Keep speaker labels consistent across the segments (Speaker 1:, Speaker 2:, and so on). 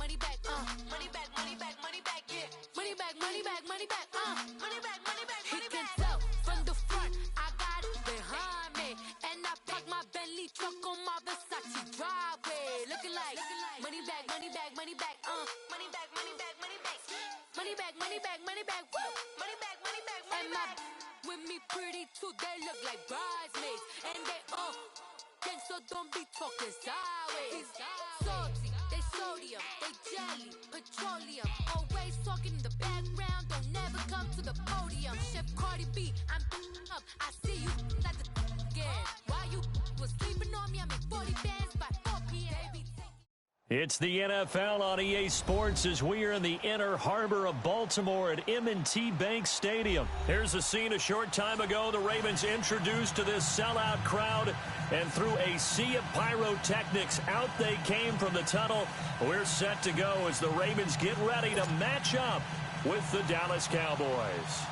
Speaker 1: money back, money back, money back, money back, yeah. Money back, money back, money back, money back, money back, money back. He can tell from the front, I got it behind me. And I park my Bentley truck on my Versace driveway. Looking like money back, money back, money back, money back, money back, money back. Money back, money back, money back, woo. Money back, money back, money back. With me pretty too, they look like bridesmaids. And they gang, so don't be talking sideways. Salty, they sodium, they jelly, petroleum. Always talking in the background, don't never come to the podium. Chef Cardi B, I'm up, I see you like the again. Why you was sleeping on me, I'm in 40 bands by 4 p.m.
Speaker 2: It's the NFL on EA Sports as we are in the inner harbor of Baltimore at M&T Bank Stadium. Here's a scene a short time ago. The Ravens introduced to this sellout crowd, and through a sea of pyrotechnics, out they came from the tunnel. We're set to go as the Ravens get ready to match up with the Dallas Cowboys.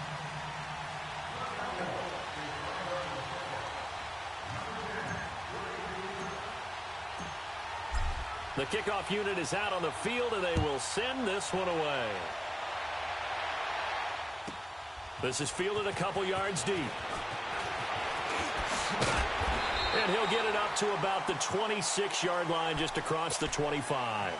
Speaker 2: The kickoff unit is out on the field, and they will send this one away. This is fielded a couple yards deep. And he'll get it up to about the 26-yard line, just across the 25.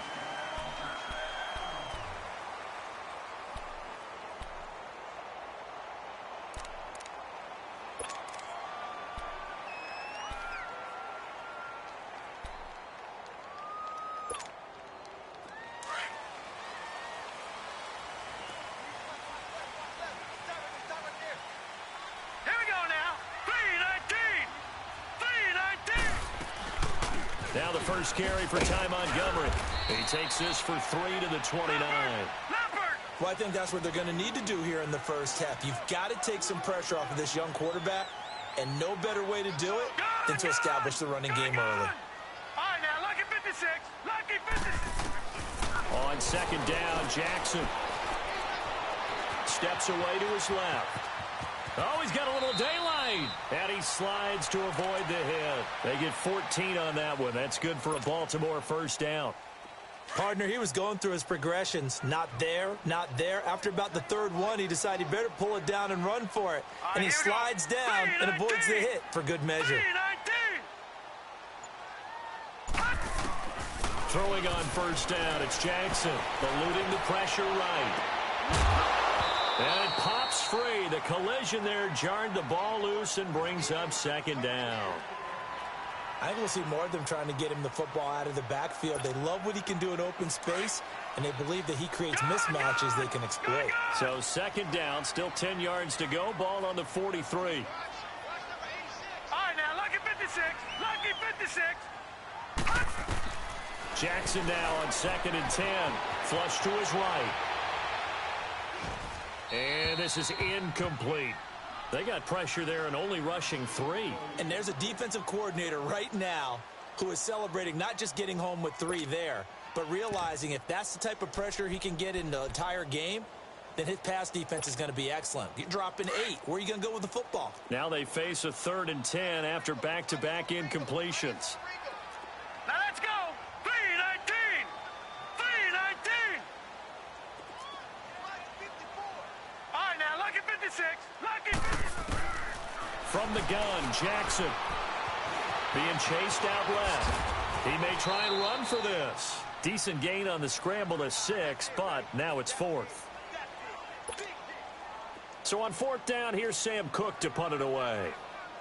Speaker 2: Now the first carry for Ty Montgomery. He takes this for 3 to the 29.
Speaker 3: Well, I think that's what they're going to need to do here in the first half. You've got to take some pressure off of this young quarterback, and no better way to do it than to establish the running game early.
Speaker 4: All right, now, lucky 56. Lucky 56.
Speaker 2: On second down, Jackson steps away to his left. Oh, he's got a little daylight, and he slides to avoid the hit. They get 14 on that one. That's good for a Baltimore first down.
Speaker 3: Partner, he was going through his progressions. Not there, not there. After about the third one, he decided he better pull it down and run for it. And he slides down and avoids the hit for good measure.
Speaker 2: Throwing on first down, it's Jackson, eluding the pressure right. And it pops free. The collision there jarred the ball loose and brings up second down.
Speaker 3: I think we'll see more of them trying to get him the football out of the backfield. They love what he can do in open space, and they believe that he creates mismatches they can exploit.
Speaker 2: So second down, still 10 yards to go. Ball on the 43.
Speaker 4: All right, now, lucky 56. Lucky 56.
Speaker 2: Jackson now on second and 10. Flush to his right. And this is incomplete. They got pressure there and only rushing 3.
Speaker 3: And there's a defensive coordinator right now who is celebrating not just getting home with 3 there, but realizing if that's the type of pressure he can get in the entire game, then his pass defense is going to be excellent. You're dropping 8. Where are you going to go with the football?
Speaker 2: Now they face a 3rd and 10 after back-to-back incompletions.
Speaker 4: Now let's go. 3-19. 3-19. All right, now, lucky 56. Lucky 56.
Speaker 2: From the gun, Jackson being chased out left. He may try and run for this. Decent gain on the scramble to 6, but now it's 4th. So on 4th down, here's Sam Cook to punt it away.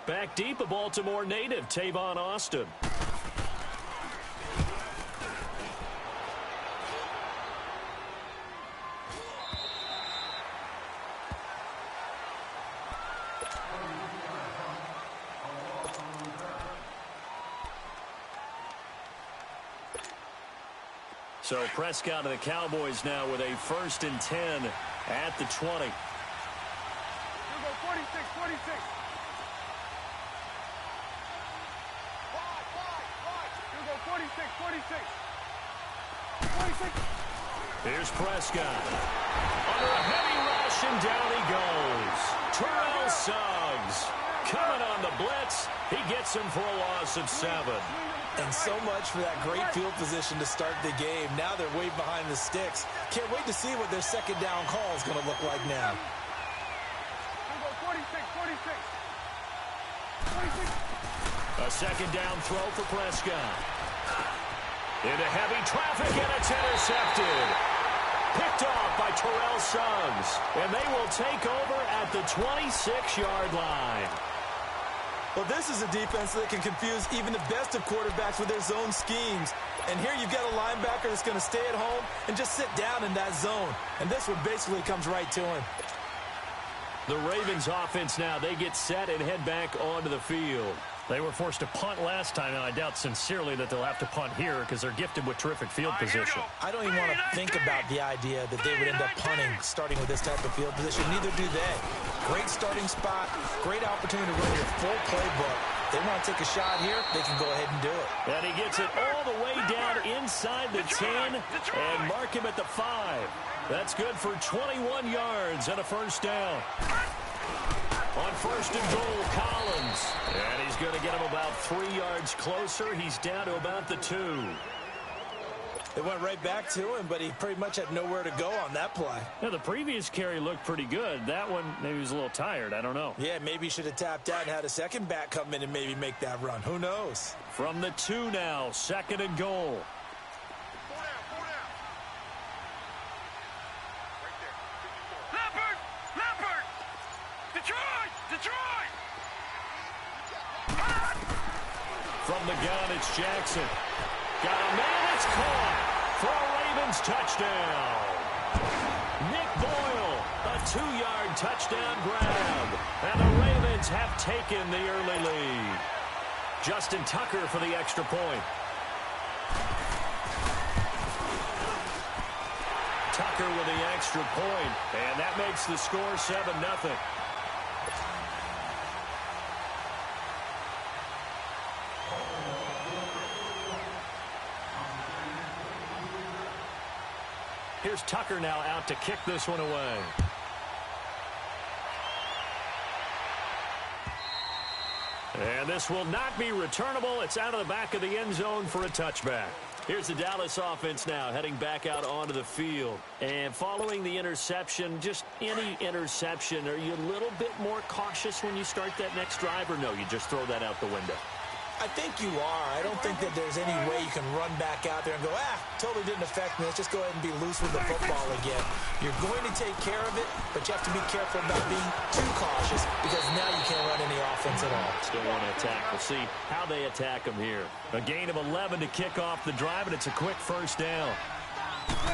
Speaker 2: Back deep, a Baltimore native, Tavon Austin. So Prescott and the Cowboys now with a 1st and 10 at the 20.
Speaker 4: You go 46, 46. You go 46, 46. 46.
Speaker 2: Here's Prescott. Under a heavy rush, and down he goes. Terrell Suggs coming on the blitz. He gets him for a loss of 7.
Speaker 3: And so much for that great field position to start the game. Now they're way behind the sticks. Can't wait to see what their second down call is going to look like now.
Speaker 4: 46.
Speaker 2: A second down throw for Prescott. Into heavy traffic, and it's intercepted. Picked off by Terrell Suggs. And they will take over at the 26-yard line.
Speaker 3: Well, this is a defense that can confuse even the best of quarterbacks with their zone schemes. And here you've got a linebacker that's going to stay at home and just sit down in that zone. And this one basically comes right to him.
Speaker 2: The Ravens offense now, they get set and head back onto the field. They were forced to punt last time, and I doubt sincerely that they'll have to punt here because they're gifted with terrific field position.
Speaker 3: I don't even want to think about the idea that they would end up punting starting with this type of field position. Neither do they. Great starting spot, great opportunity to run your full playbook. They want to take a shot here, they can go ahead and do it.
Speaker 2: And he gets it all the way down inside the 10 and mark him at the 5. That's good for 21 yards and a first down. On first and goal, Collins. And he's going to get him about 3 yards closer. He's down to about the 2.
Speaker 3: They went right back to him, but he pretty much had nowhere to go on that play.
Speaker 2: Yeah, the previous carry looked pretty good. That one, maybe he was a little tired. I don't know.
Speaker 3: Yeah, maybe he should have tapped out and had a second back come in and maybe make that run. Who knows?
Speaker 2: From the 2 now, second and goal.
Speaker 4: Leopard! Detroit!
Speaker 2: From the gun, it's Jackson. Got a man, it's caught for a Ravens touchdown. Nick Boyle, a 2-yard touchdown grab. And the Ravens have taken the early lead. Justin Tucker for the extra point. Tucker with the extra point, and that makes the score 7-0. Here's Tucker now out to kick this one away. And this will not be returnable. It's out of the back of the end zone for a touchback. Here's the Dallas offense now heading back out onto the field. And following the interception, just any interception, are you a little bit more cautious when you start that next drive, or no, you just throw that out the window?
Speaker 3: I think you are. I don't think that there's any way you can run back out there and go, totally didn't affect me. Let's just go ahead and be loose with the football again. You're going to take care of it, but you have to be careful about being too cautious because now you can't run any offense at all.
Speaker 2: Still want to attack. We'll see how they attack them here. A gain of 11 to kick off the drive, and it's a quick first down.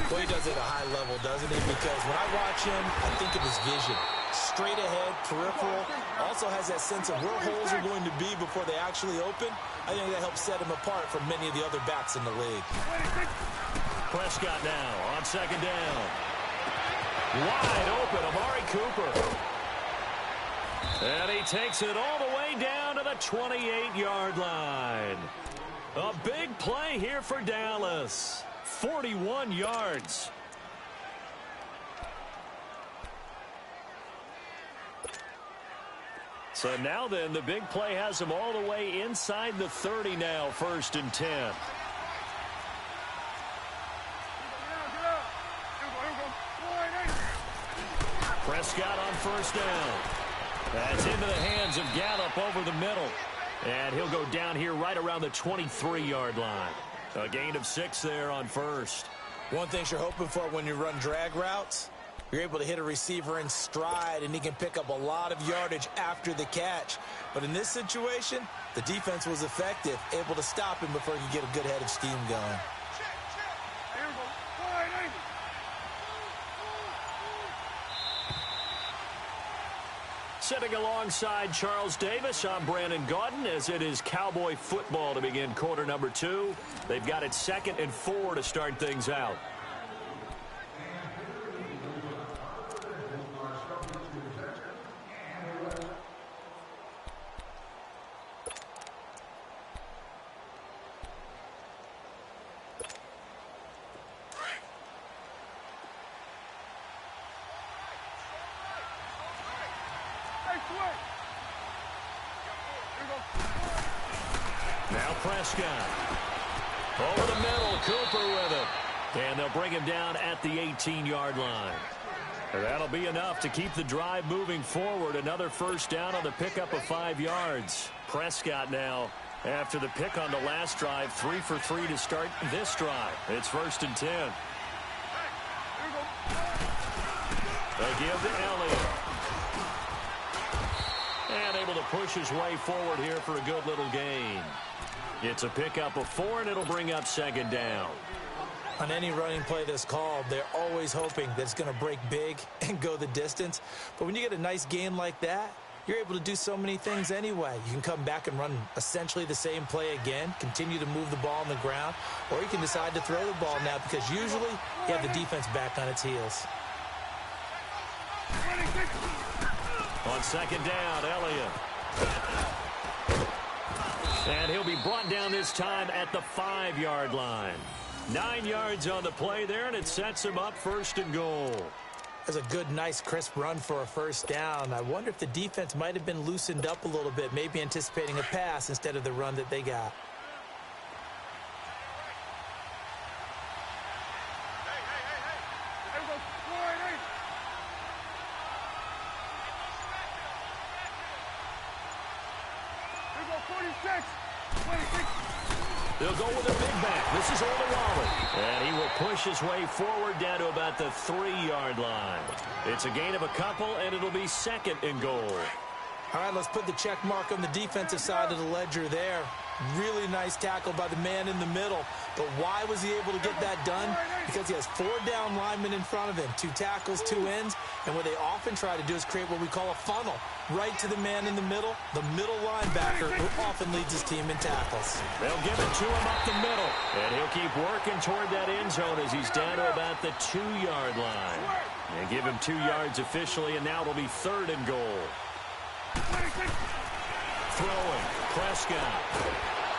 Speaker 3: Well, he does it at a high level, doesn't he? Because when I watch him, I think of his vision. Straight ahead, peripheral. Also has that sense of where holes are going to be before they actually open. I think that helps set him apart from many of the other backs in the league.
Speaker 2: Prescott now on second down. Wide open, Amari Cooper. And he takes it all the way down to the 28-yard line. A big play here for Dallas. 41 yards. So now then, the big play has him all the way inside the 30 now, first and 10. Prescott on first down. That's into the hands of Gallup over the middle. And he'll go down here right around the 23-yard line. A gain of 6 there on first.
Speaker 3: One thing you're hoping for when you run drag routes, you're able to hit a receiver in stride, and he can pick up a lot of yardage after the catch. But in this situation, the defense was effective, able to stop him before he could get a good head of steam going.
Speaker 2: Sitting alongside Charles Davis, I'm Brandon Gaudin, as it is Cowboy football to begin quarter number 2. They've got it 2nd and 4 to start things out. Now Prescott. Over the middle, Cooper with it. And they'll bring him down at the 18-yard line. That'll be enough to keep the drive moving forward. Another first down on the pickup of 5 yards. Prescott now, after the pick on the last drive, 3 for 3 to start this drive. It's 1st and 10. They give to Elliott. And able to push his way forward here for a good little gain. It's a pickup of 4, and it'll bring up 2nd down.
Speaker 3: On any running play that's called, they're always hoping that it's going to break big and go the distance. But when you get a nice gain like that, you're able to do so many things anyway. You can come back and run essentially the same play again, continue to move the ball on the ground, or you can decide to throw the ball now because usually you have the defense back on its heels.
Speaker 2: On 2nd down, Elliott. And he'll be brought down this time at the 5-yard line. 9 yards on the play there, and it sets him up 1st and goal.
Speaker 3: That's a good, nice, crisp run for a first down. I wonder if the defense might have been loosened up a little bit, maybe anticipating a pass instead of the run that they got.
Speaker 2: They'll go with a big back. This is Olawale. And he will push his way forward down to about the 3-yard line. It's a gain of a couple, and it'll be 2nd and goal.
Speaker 3: All right, let's put the check mark on the defensive side of the ledger there. Really nice tackle by the man in the middle. But why was he able to get that done? Because he has 4 down linemen in front of him, 2 tackles, 2 ends. And what they often try to do is create what we call a funnel. Right to the man in the middle linebacker, who often leads his team in tackles.
Speaker 2: They'll give it to him up the middle. And he'll keep working toward that end zone as he's down to about the 2-yard line. And give him 2 yards officially, and now it'll be 3rd and goal. Throwing, Prescott.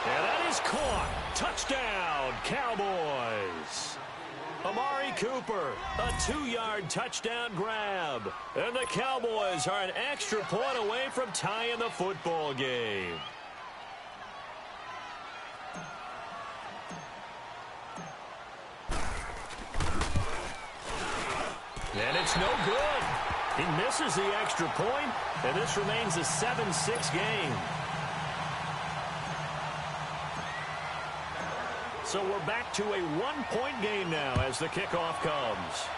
Speaker 2: And that is caught. Touchdown, Cowboys. Amari Cooper, a 2-yard touchdown grab. And the Cowboys are an extra point away from tying the football game. And it's no good. He misses the extra point, and this remains a 7-6 game. So we're back to a 1-point game now as the kickoff comes.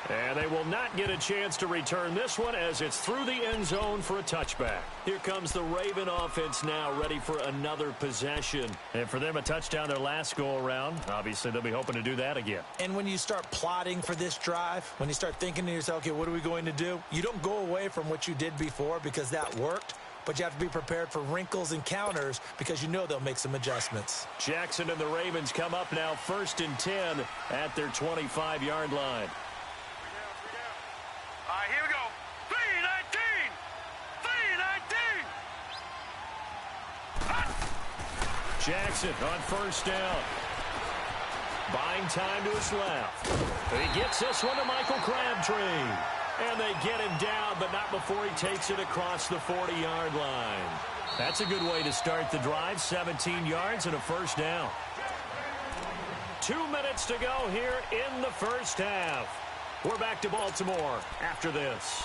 Speaker 2: And they will not get a chance to return this one as it's through the end zone for a touchback. Here comes the Raven offense now ready for another possession. And for them, a touchdown their last go-around. Obviously, they'll be hoping to do that again.
Speaker 3: And when you start plotting for this drive, when you start thinking to yourself, okay, what are we going to do? You don't go away from what you did before because that worked. But you have to be prepared for wrinkles and counters because you know they'll make some adjustments.
Speaker 2: Jackson and the Ravens come up now 1st and 10 at their 25-yard line.
Speaker 4: All right, here we go. 3-19. 3-19.
Speaker 2: Jackson on 1st down. Buying time to his left. He gets this one to Michael Crabtree. And they get him down, but not before he takes it across the 40-yard line. That's a good way to start the drive. 17 yards and a first down. 2 minutes to go here in the first half. We're back to Baltimore after this.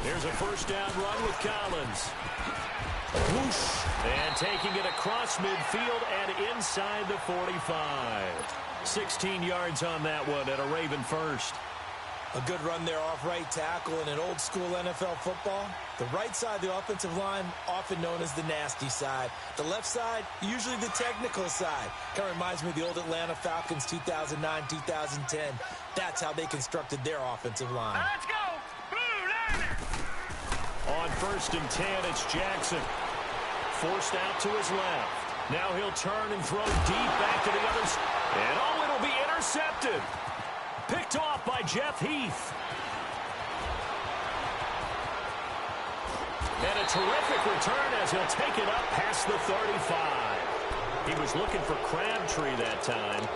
Speaker 2: Here's a first down run with Collins. Whoosh. And taking it across midfield and inside the 45. 16 yards on that one and a Raven first.
Speaker 3: A good run there off right tackle in an old school NFL football. The right side of the offensive line, often known as the nasty side. The left side, usually the technical side. Kind of reminds me of the old Atlanta Falcons 2009, 2010. That's how they constructed their offensive line.
Speaker 4: Let's go.
Speaker 2: On 1st and 10, it's Jackson. Forced out to his left. Now he'll turn and throw deep back to the other side. And oh, it'll be intercepted. Picked off by Jeff Heath. And a terrific return as he'll take it up past the 35. He was looking for Crabtree that time.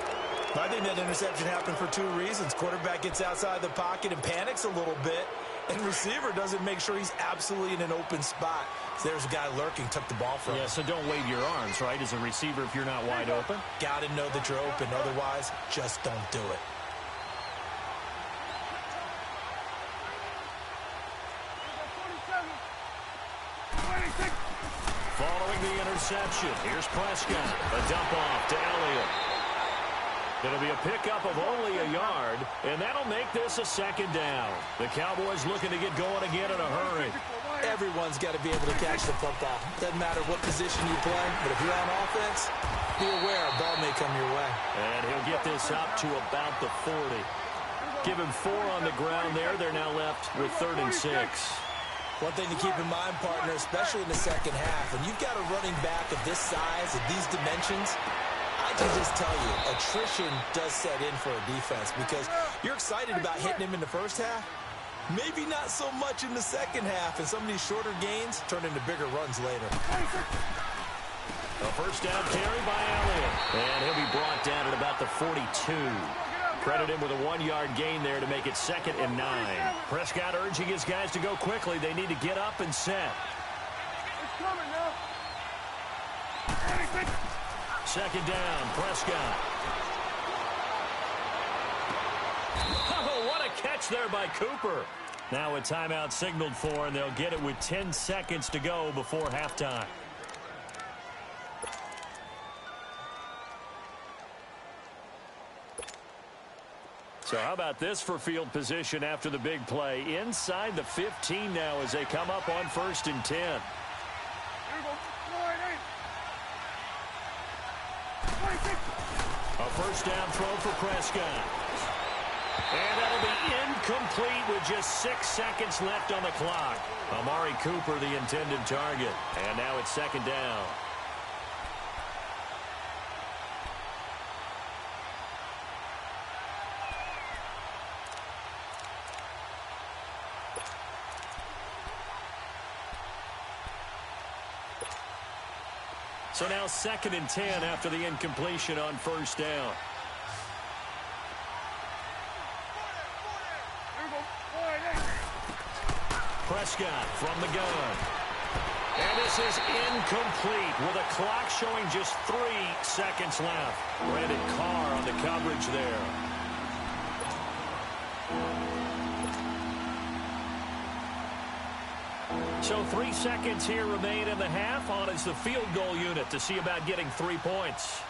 Speaker 3: I think that interception happened for two reasons. Quarterback gets outside the pocket and panics a little bit, and receiver doesn't make sure he's absolutely in an open spot. So there's a guy lurking, took the ball from him.
Speaker 2: Yeah, so don't wave your arms, right, as a receiver if you're not wide open.
Speaker 3: Got to know that you're open. Otherwise, just don't do it.
Speaker 2: Following the interception, here's Prescott. A dump off to Elliott. It'll be a pickup of only a yard, and that'll make this a second down. The Cowboys looking to get going again in a hurry.
Speaker 3: Everyone's got to be able to catch the football. Doesn't matter what position you play, but if you're on offense, be aware a ball may come your way.
Speaker 2: And he'll get this up to about the 40. Give him 4 on the ground there. They're now left with 3rd and 6.
Speaker 3: One thing to keep in mind, partner, especially in the second half, when you've got a running back of this size, of these dimensions, I can just tell you, attrition does set in for a defense because you're excited about hitting him in the first half. Maybe not so much in the second half, and some of these shorter gains turn into bigger runs later.
Speaker 2: A first down carry by Elliott, and he'll be brought down at about the 42. Credit him with a 1-yard gain there to make it 2nd and 9. Prescott urging his guys to go quickly. They need to get up and set. Second down, Prescott. Oh, what a catch there by Cooper. Now a timeout signaled for, and they'll get it with 10 seconds to go before halftime. So how about this for field position after the big play? Inside the 15 now as they come up on 1st and 10. A first down throw for Prescott. And that'll be incomplete with just 6 seconds left on the clock. Amari Cooper, the intended target. And now it's 2nd down. So now 2nd and 10 after the incompletion on 1st down. Prescott from the gun. And this is incomplete with a clock showing just 3 seconds left. Brandon Carr on the coverage there. So 3 seconds here remain in the half. On is the field goal unit to see about getting 3 points.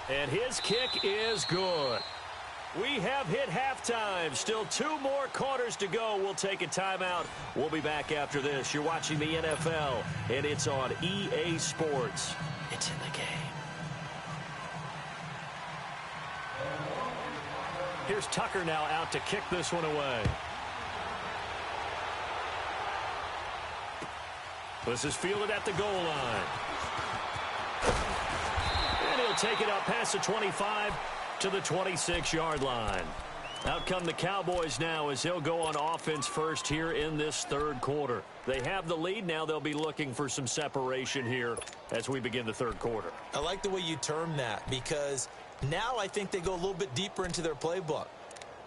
Speaker 2: And his kick is good. We have hit halftime. Still 2 more quarters to go. We'll take a timeout. We'll be back after this. You're watching the NFL, and it's on EA Sports. It's in the game. Here's Tucker now out to kick this one away. This is fielded at the goal line. And he'll take it up past the 25 to the 26-yard line. Out come the Cowboys now as they'll go on offense first here in this 3rd quarter. They have the lead. Now they'll be looking for some separation here as we begin the 3rd quarter.
Speaker 3: I like the way you term that because now I think they go a little bit deeper into their playbook.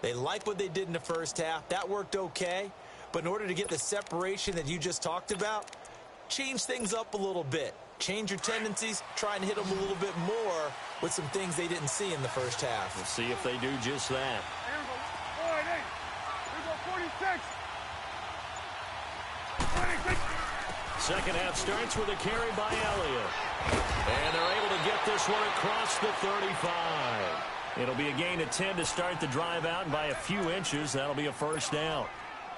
Speaker 3: They like what they did in the first half. That worked okay. But in order to get the separation that you just talked about, change things up a little bit. Change your tendencies, try and hit them a little bit more with some things they didn't see in the first half.
Speaker 2: We'll see if they do just that.
Speaker 4: Here we go. 46. 26.
Speaker 2: Second half starts with a carry by Elliott. And they're able to get this one across the 35. It'll be a gain of 10 to start the drive out, and by a few inches, that'll be a first down.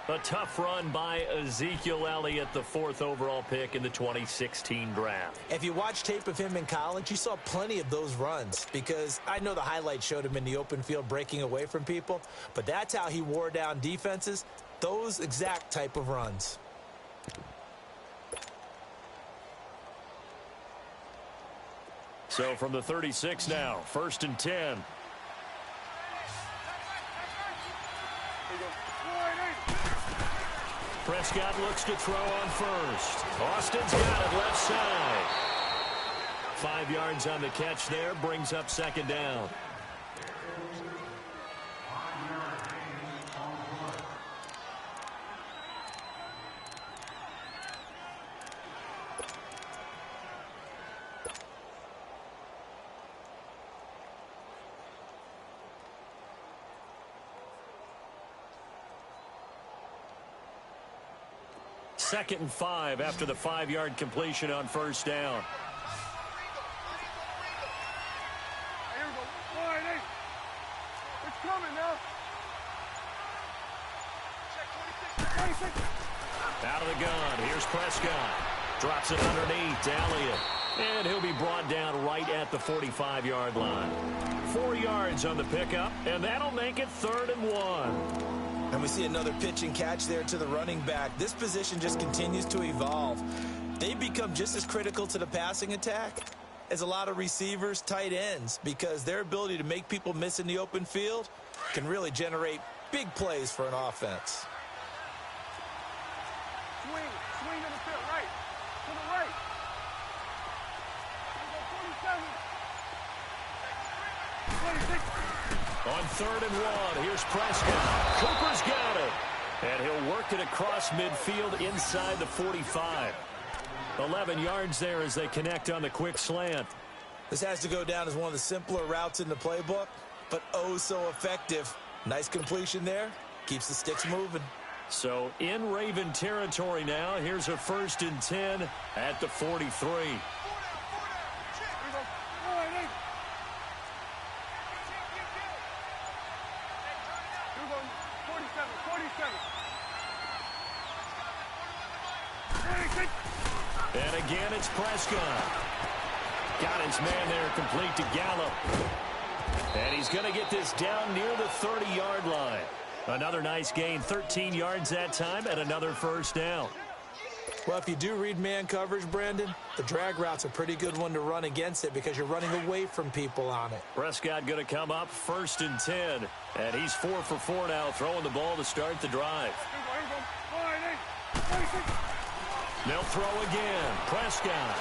Speaker 2: A tough run by Ezekiel Elliott, the 4th overall pick in the 2016 draft.
Speaker 3: If you watch tape of him in college, you saw plenty of those runs because I know the highlights showed him in the open field breaking away from people, but that's how he wore down defenses, those exact type of runs.
Speaker 2: So from the 36 now, 1st and 10. Prescott looks to throw on first. Austin's got it left side. 5 yards on the catch there, brings up 2nd down. Second and 5 after the 5-yard completion on 1st down.
Speaker 4: Here we go. 4-8. It's coming now. Check 26.
Speaker 2: Out of the gun. Here's Prescott. Drops it underneath to Elliott. And he'll be brought down right at the 45-yard line. 4 yards on the pickup, and that'll make it 3rd and 1.
Speaker 3: And we see another pitch and catch there to the running back. This position just continues to evolve. They become just as critical to the passing attack as a lot of receivers, tight ends, because their ability to make people miss in the open field can really generate big plays for an offense.
Speaker 4: Swing to the field, right. To the right. Here we go, 26.
Speaker 2: On 3rd and 1, here's Prescott. Cooper's got it. And he'll work it across midfield inside the 45. 11 yards there as they connect on the quick slant.
Speaker 3: This has to go down as one of the simpler routes in the playbook, but oh so effective. Nice completion there. Keeps the sticks moving.
Speaker 2: So in Raven territory now. Here's a 1st and 10 at the 43. And again, it's Prescott. Got his man there complete to Gallup. And he's going to get this down near the 30-yard line. Another nice gain, 13 yards that time, and another 1st down.
Speaker 3: Well, if you do read man coverage, Brandon, the drag route's a pretty good one to run against it because you're running away from people on it.
Speaker 2: Prescott going to come up 1st and 10. And he's 4 for 4 now, throwing the ball to start the drive. They'll throw again. Prescott.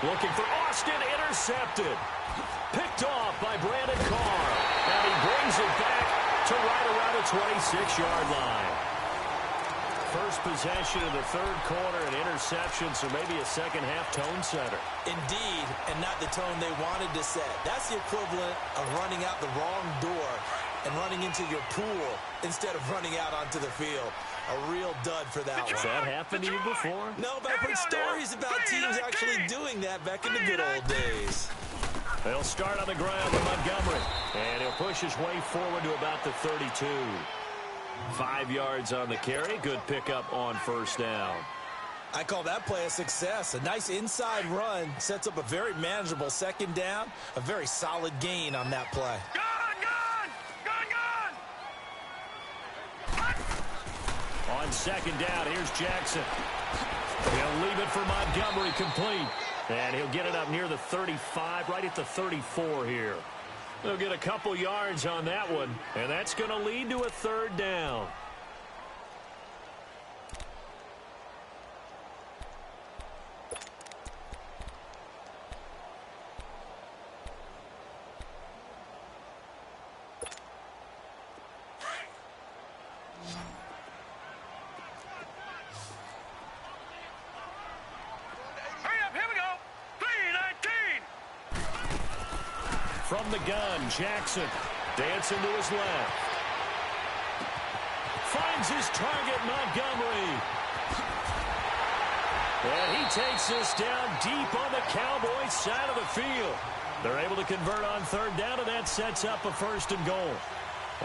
Speaker 2: Looking for Austin, intercepted. Picked off by Brandon Carr. And he brings it back to right around the 26-yard line. First possession of the 3rd quarter, an interception, so maybe a second-half tone setter.
Speaker 3: Indeed, and not the tone they wanted to set. That's the equivalent of running out the wrong door and running into your pool instead of running out onto the field. A real dud for that one.
Speaker 2: Has that happened to you before?
Speaker 3: No, but I've heard stories about teams actually doing that back in the good old days.
Speaker 2: They'll start on the ground with Montgomery. And he'll push his way forward to about the 32. 5 yards on the carry. Good pickup on 1st down.
Speaker 3: I call that play a success. A nice inside run sets up a very manageable 2nd down. A very solid gain on that play.
Speaker 2: On 2nd down, here's Jackson. He'll leave it for Montgomery complete. And he'll get it up near the 35, right at the 34 here. They'll get a couple yards on that one, and that's going to lead to a 3rd down. From the gun, Jackson dancing to his left. Finds his target, Montgomery. And he takes this down deep on the Cowboys' side of the field. They're able to convert on 3rd down, and that sets up a 1st and goal.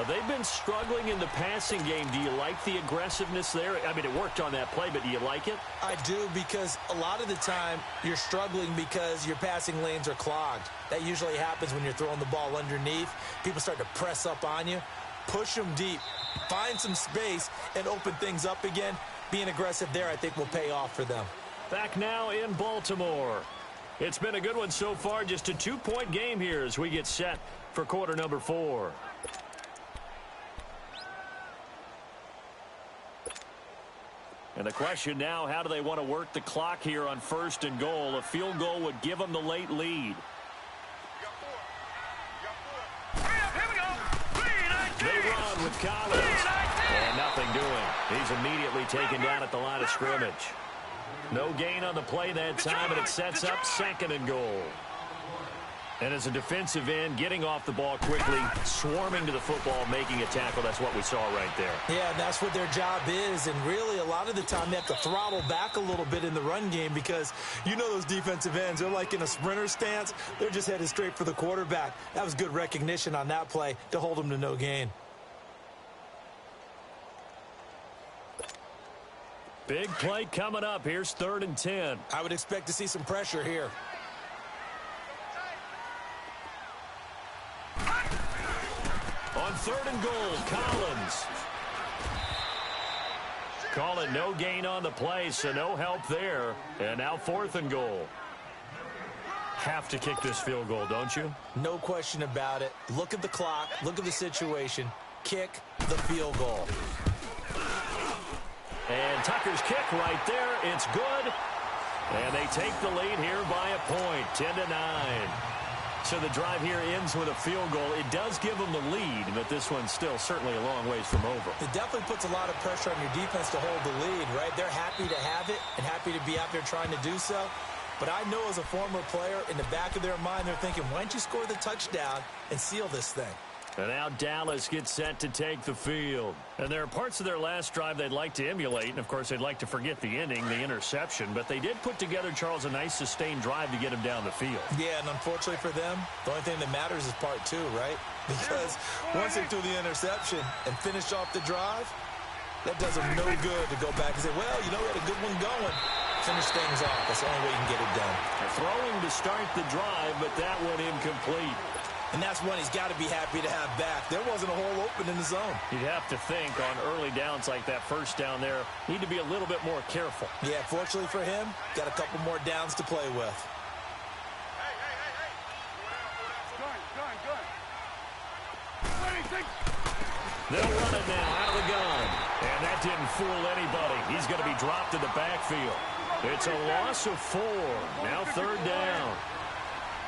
Speaker 2: They've been struggling in the passing game. Do you like the aggressiveness there? I mean, it worked on that play, but do you like it?
Speaker 3: I do, because a lot of the time you're struggling because your passing lanes are clogged. That usually happens when you're throwing the ball underneath. People start to press up on you. Push them deep. Find some space and open things up again. Being aggressive there, I think, will pay off for them.
Speaker 2: Back now in Baltimore. It's been a good one so far. Just a 2-point game here as we get set for quarter number 4. And the question now, how do they want to work the clock here on 1st and goal? A field goal would give them the late lead. They run with Collins. And nothing doing. He's immediately taken down at the line of scrimmage. No gain on the play that time, and it sets up 2nd and goal. And as a defensive end, getting off the ball quickly, swarming to the football, making a tackle, that's what we saw right there.
Speaker 3: Yeah, and that's what their job is. And really, a lot of the time, they have to throttle back a little bit in the run game because you know those defensive ends, they're like in a sprinter stance. They're just headed straight for the quarterback. That was good recognition on that play to hold them to no gain.
Speaker 2: Big play coming up. Here's 3rd and 10.
Speaker 3: I would expect to see some pressure here.
Speaker 2: On 3rd and goal, Collins. Call it no gain on the play, so no help there. And now 4th and goal. Have to kick this field goal, don't you?
Speaker 3: No question about it. Look at the clock. Look at the situation. Kick the field goal.
Speaker 2: And Tucker's kick right there. It's good. And they take the lead here by a point, 10-9. So the drive here ends with a field goal. It does give them the lead, but this one's still certainly a long ways from over.
Speaker 3: It definitely puts a lot of pressure on your defense to hold the lead, right? They're happy to have it and happy to be out there trying to do so. But I know as a former player, in the back of their mind, they're thinking, why don't you score the touchdown and seal this thing?
Speaker 2: And now Dallas gets set to take the field. And there are parts of their last drive they'd like to emulate. And, of course, they'd like to forget the ending, the interception. But they did put together, Charles, a nice sustained drive to get him down the field.
Speaker 3: Yeah, and unfortunately for them, the only thing that matters is part 2, right? Because once they threw the interception and finished off the drive, that does them no good to go back and say, well, you know, we had a good one going. Finish things off. That's the only way you can get it done.
Speaker 2: Throwing to start the drive, but that one incomplete.
Speaker 3: And that's one he's got to be happy to have back. There wasn't a hole open in the zone.
Speaker 2: You'd have to think on early downs like that, first down there, need to be a little bit more careful.
Speaker 3: Yeah, fortunately for him, got a couple more downs to play with.
Speaker 2: They'll run it now out of the gun. And that didn't fool anybody. He's going to be dropped in the backfield. It's a loss of 4. Now 3rd down.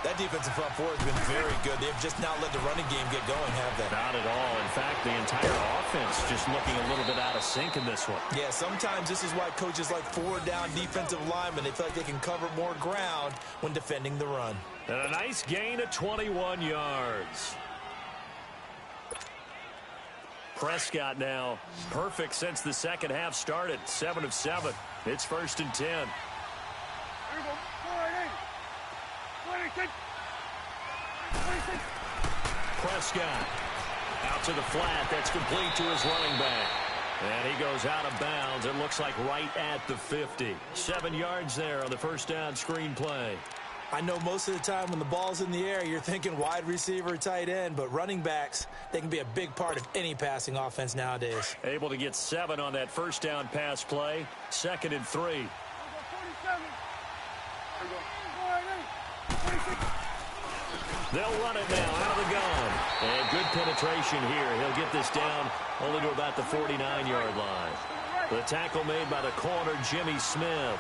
Speaker 3: That defensive front 4 has been very good. They've just not let the running game get going, have they?
Speaker 2: Not at all. In fact, the entire offense just looking a little bit out of sync in this one.
Speaker 3: Yeah, sometimes this is why coaches like 4-down defensive linemen, they feel like they can cover more ground when defending the run.
Speaker 2: And a nice gain of 21 yards. Prescott now perfect since the second half started. 7 of 7. It's 1st and 10. Prescott out to the flat. That's complete to his running back. And he goes out of bounds. It looks like right at the 50. 7 yards there on the first down screen play.
Speaker 3: I know most of the time when the ball's in the air, you're thinking wide receiver, tight end, but running backs, they can be a big part of any passing offense nowadays.
Speaker 2: Able to get 7 on that first down pass play. 2nd and 3. They'll run it now out of the gun. And good penetration here. He'll get this down only to about the 49-yard line. The tackle made by the corner, Jimmy Smith.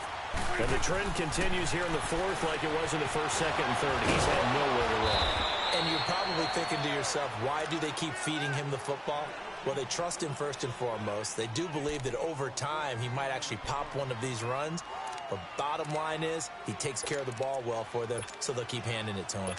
Speaker 2: And the trend continues here in the 4th like it was in the 1st, 2nd, and 3rd. He's had nowhere to run.
Speaker 3: And you're probably thinking to yourself, why do they keep feeding him the football? Well, they trust him first and foremost. They do believe that over time he might actually pop one of these runs. But bottom line is he takes care of the ball well for them, so they'll keep handing it to him.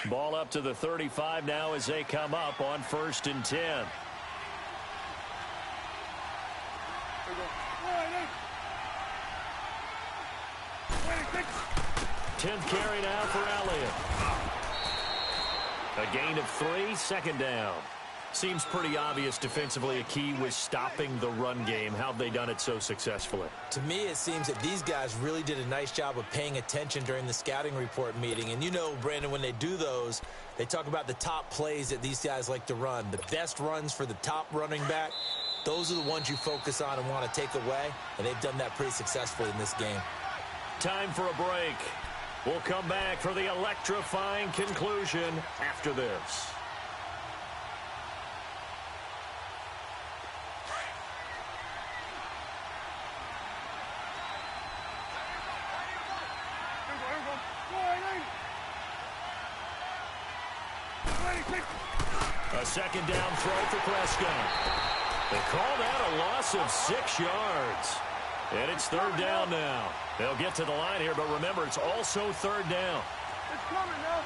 Speaker 2: Ball up to the 35 now as they come up on 1st and 10. 10th carry now for Elliott. A gain of 3, 2nd down. Seems pretty obvious defensively a key was stopping the run game. How have they done it so successfully?
Speaker 3: To me, it seems that these guys really did a nice job of paying attention during the scouting report meeting. And you know, Brandon, when they do those, they talk about the top plays that these guys like to run. The best runs for the top running back, those are the ones you focus on and want to take away. And they've done that pretty successfully in this game.
Speaker 2: Time for a break. We'll come back for the electrifying conclusion after this. A second down throw for Prescott. They call that a loss of 6 yards. And it's third down now. They'll get to the line here, but remember, it's also third down.
Speaker 4: It's coming now.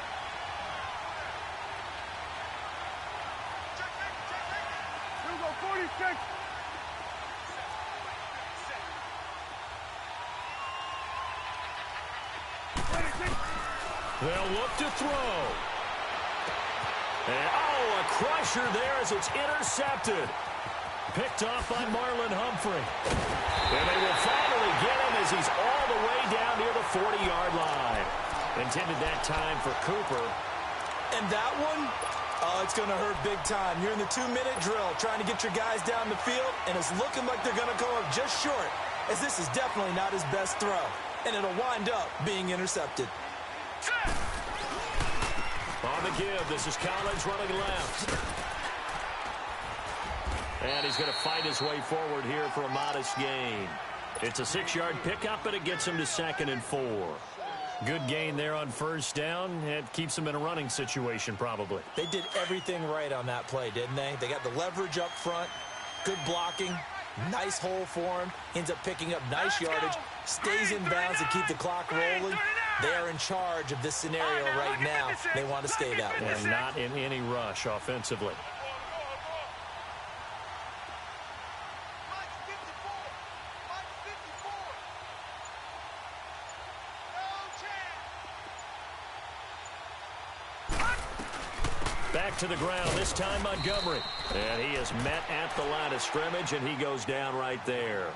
Speaker 4: Here we go, 46.
Speaker 2: They'll look to throw. And, oh, a crusher there as it's intercepted. Picked off by Marlon Humphrey. And they will finally get him as he's all the way down near the 40-yard line. Intended that time for Cooper.
Speaker 3: And that one, oh, it's going to hurt big time. You're in the 2-minute drill trying to get your guys down the field, and it's looking like they're going to go up just short, as this is definitely not his best throw. And it'll wind up being intercepted.
Speaker 2: On the give, this is Collins running left. And he's going to fight his way forward here for a modest gain. It's a 6-yard pickup, but it gets him to 2nd and 4. Good gain there on first down. It keeps him in a running situation, probably.
Speaker 3: They did everything right on that play, didn't they? They got the leverage up front, good blocking, nice hole for him, ends up picking up nice yardage, stays in bounds to keep the clock rolling. They are in charge of this scenario right now. They want to stay that way.
Speaker 2: And not in any rush offensively. Back to the ground, this time Montgomery. And he is met at the line of scrimmage, and he goes down right there.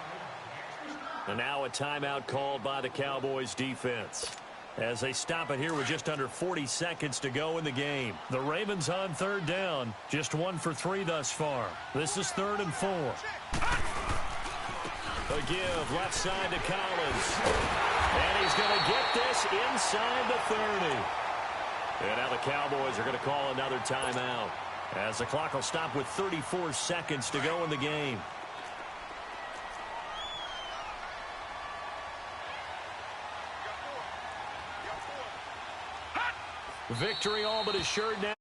Speaker 2: And now a timeout called by the Cowboys defense, as they stop it here with just under 40 seconds to go in the game. The Ravens on third down, just 1 for 3 thus far. This is 3rd and 4. A give left side to Collins. And he's going to get this inside the 30. And now the Cowboys are going to call another timeout, as the clock will stop with 34 seconds to go in the game. Victory all but assured now.